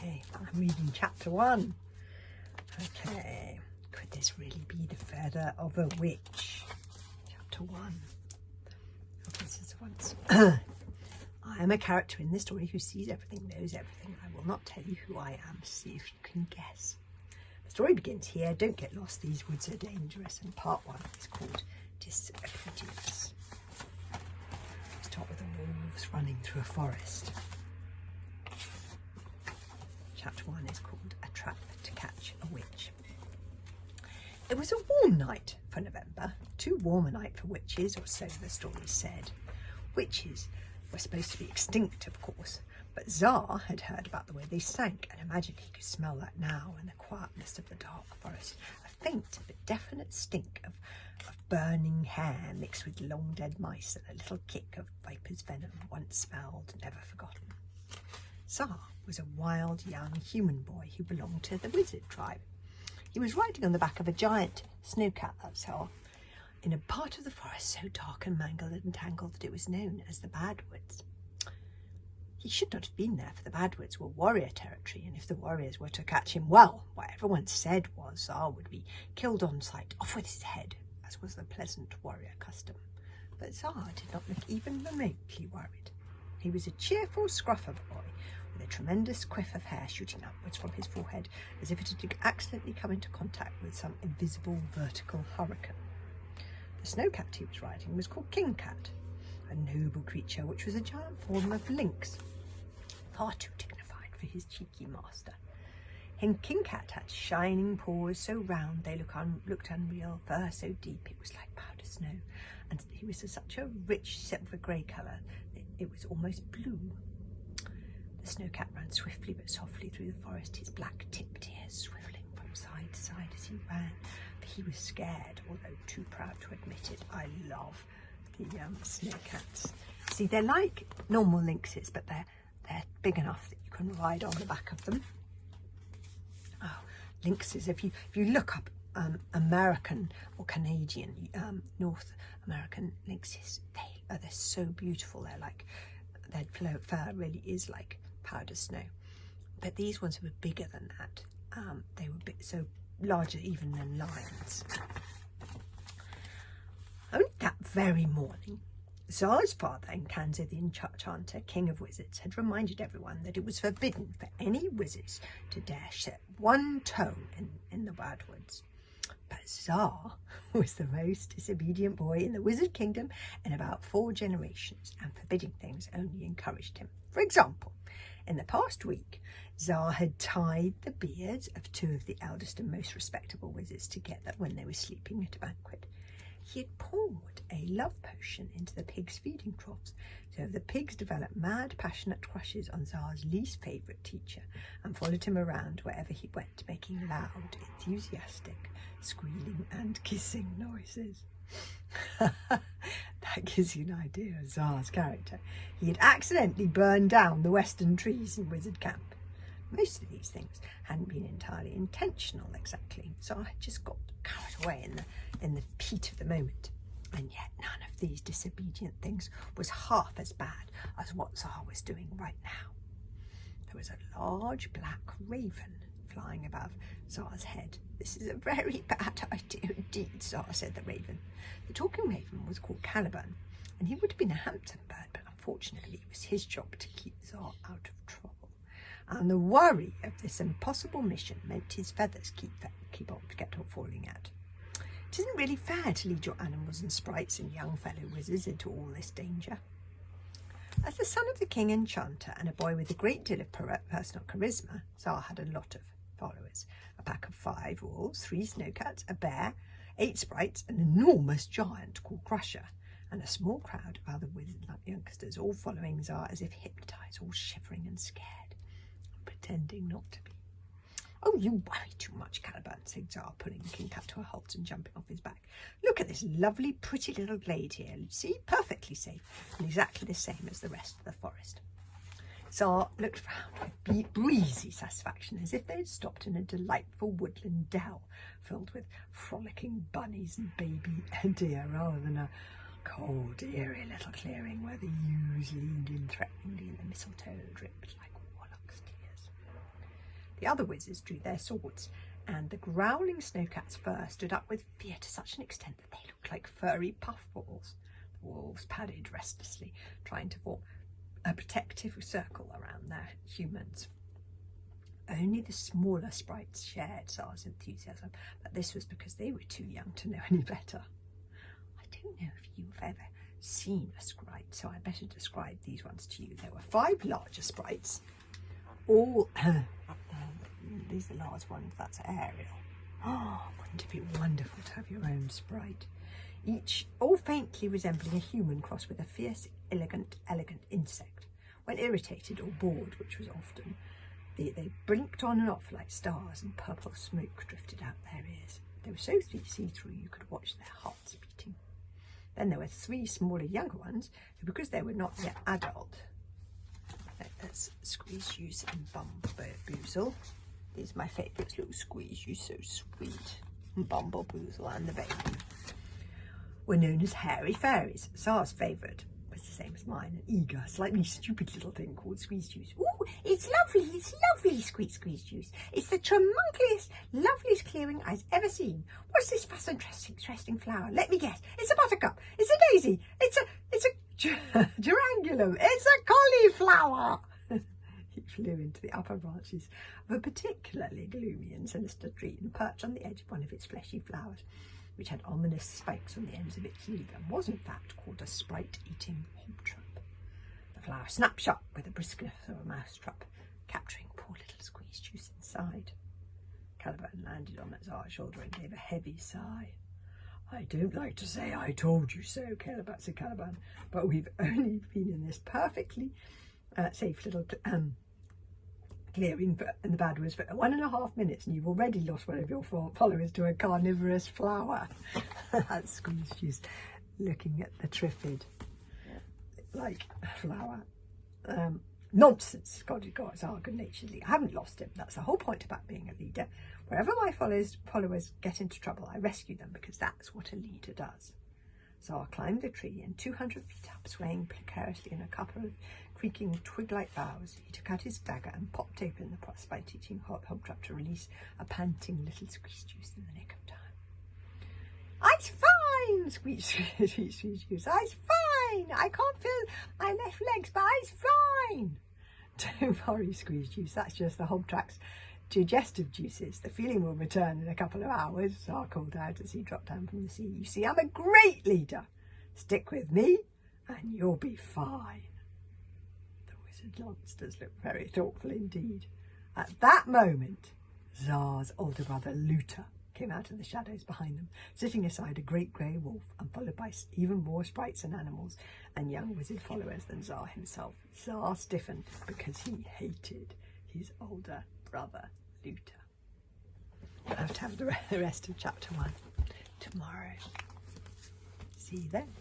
Okay, I'm reading chapter 1. Okay, could this really be the feather of a witch? Chapter 1. Okay, this is once. I am a character in this story who sees everything, knows everything. I will not tell you who I am. See if you can guess. The story begins here. Don't get lost. These woods are dangerous. And part 1 is called Disobedience. Start with the wolves running through a forest. Chapter 1 is called A Trap to Catch a Witch. It was a warm night for November. Too warm a night for witches, or so the story said. Witches were supposed to be extinct, of course, but Tsar had heard about the way they sank and imagined he could smell that now in the quietness of the dark forest. A faint but definite stink of burning hair mixed with long dead mice and a little kick of viper's venom, once smelled, never forgotten. Tsar was a wild young human boy who belonged to the wizard tribe. He was riding on the back of a giant snowcat, that's all, in a part of the forest so dark and mangled and tangled that it was known as the Bad Woods. He should not have been there, for the Bad Woods were warrior territory, and if the warriors were to catch him, well, what everyone said was Tsar would be killed on sight, off with his head, as was the pleasant warrior custom. But Tsar did not look even remotely worried. He was a cheerful scruff of a boy, with a tremendous quiff of hair shooting upwards from his forehead, as if it had accidentally come into contact with some invisible vertical hurricane. The snowcat he was riding was called King Cat, a noble creature which was a giant form of lynx, far too dignified for his cheeky master. King Cat had shining paws so round they looked unreal, fur so deep it was like powder snow, and he was of such a rich silver grey colour that it was almost blue. The snowcat ran swiftly but softly through the forest, his black-tipped ears swivelling from side to side as he ran, for he was scared, although too proud to admit it. I love the snowcats. See, they're like normal lynxes, but they're big enough that you can ride on the back of them. Oh, lynxes, if you look up American or Canadian, North American lynxes, they're so beautiful. They're like, their fur really is like powder snow, but these ones were bigger than that. They were so larger even than lions. Only that very morning, Tsar's father and Kanzo the Enchanter, king of wizards, had reminded everyone that it was forbidden for any wizards to dare set one toe in the Bad Woods. But Tsar was the most disobedient boy in the wizard kingdom in about 4 generations, and forbidding things only encouraged him. For example, in the past week, Tsar had tied the beards of 2 of the eldest and most respectable wizards together when they were sleeping at a banquet. He had poured a love potion into the pigs' feeding troughs, so the pigs developed mad, passionate crushes on Tsar's least favourite teacher and followed him around wherever he went, making loud, enthusiastic, squealing and kissing noises. That gives you an idea of Tsar's character. He had accidentally burned down the western trees in Wizard Camp. Most of these things hadn't been entirely intentional exactly. Tsar had just got carried away in the heat of the moment. And yet none of these disobedient things was half as bad as what Tsar was doing right now. There was a large black raven flying above Tsar's head. "This is a very bad idea indeed," Tsar said the raven. The talking raven was called Caliban, and he would have been a handsome bird, but unfortunately it was his job to keep Tsar out of trouble. And the worry of this impossible mission meant his feathers kept on falling out. It isn't really fair to lead your animals and sprites and young fellow wizards into all this danger. As the son of the king enchanter and a boy with a great deal of personal charisma, Tsar had a lot of followers. A pack of 5 wolves, 3 snowcats, a bear, 8 sprites, an enormous giant called Crusher, and a small crowd of other wizard-like youngsters, all following Tsar as if hypnotised, all shivering and scared, pretending not to be. "Oh, you worry too much, Caliban," said Tsar, pulling King Cat to a halt and jumping off his back. "Look at this lovely, pretty little glade here. See, perfectly safe, and exactly the same as the rest of the forest." Tsar looked round with breezy satisfaction, as if they had stopped in a delightful woodland dell filled with frolicking bunnies and baby deer, rather than a cold, eerie little clearing where the yews leaned in threateningly and the mistletoe dripped like warlock's tears. The other wizards drew their swords, and the growling snowcat's fur stood up with fear to such an extent that they looked like furry puffballs. The wolves padded restlessly, trying to form a protective circle around their humans. Only the smaller sprites shared Tsar's enthusiasm, but this was because they were too young to know any better. I don't know if you've ever seen a sprite, so I better describe these ones to you. There were 5 larger sprites, all these are the large ones. That's Ariel. Oh, wouldn't it be wonderful to have your own sprite? Each all faintly resembling a human crossed with a fierce, elegant insect. When irritated or bored, which was often, they blinked on and off like stars, and purple smoke drifted out their ears. They were so see-through you could watch their hearts beating. Then there were 3 smaller, younger ones, who, because they were not yet adult, that's Squeeze Juice and Bumbleboozle. These are my favourites, little Squeeze Juice, so sweet, and Bumbleboozle and the baby, were known as hairy fairies. Tsar's favourite was the same as mine, an eager, slightly stupid little thing called Squeeze Juice. "Ooh, it's lovely, squeaked Squeeze Juice. It's the tremunkliest, loveliest clearing I've ever seen. What's this fast and interesting flower? Let me guess. It's a buttercup. It's a daisy. It's a geranium. It's a cauliflower." He flew into the upper branches of a particularly gloomy and sinister tree and perched on the edge of one of its fleshy flowers, which had ominous spikes on the ends of its leaves and was in fact called a sprite-eating hobtrap. The flower snapped shut with the briskness of a mousetrap, capturing poor little Squeeze Juice inside. Caliban landed on Tsar's shoulder and gave a heavy sigh. "I don't like to say I told you so, Caliban," said Caliban, "but we've only been in this perfectly safe little clearing in the bad woods for 1.5 minutes, and you've already lost one of your followers to a carnivorous flower." That's Squeeze Juice looking at the Triffid like a flower. "Nonsense," God, Tsar good-naturedly. "I haven't lost him. That's the whole point about being a leader. Wherever my followers get into trouble, I rescue them, because that's what a leader does." Tsar climbed the tree, and 200 feet up, swaying precariously in a couple of creaking twig-like boughs, he took out his dagger and popped open the sprite-eating hobtrap to release a panting little Squeeze Juice in the nick of time. "I's fine," squeaked Squeeze Juice. "I's fine. I can't feel my left legs, but I's fine." "Don't worry, Squeeze Juice. That's just the hobtrap's digestive juices. The feeling will return in a couple of hours," Tsar called out as he dropped down from the sea. "You see, I'm a great leader. Stick with me and you'll be fine." The wizard monsters looked very thoughtful indeed. At that moment, Tsar's older brother Luta came out of the shadows behind them, sitting aside a great grey wolf, and followed by even more sprites and animals and young wizard followers than Tsar himself. Tsar stiffened because he hated his older brother Luta. I'll have to have the rest of chapter 1 tomorrow. See you then.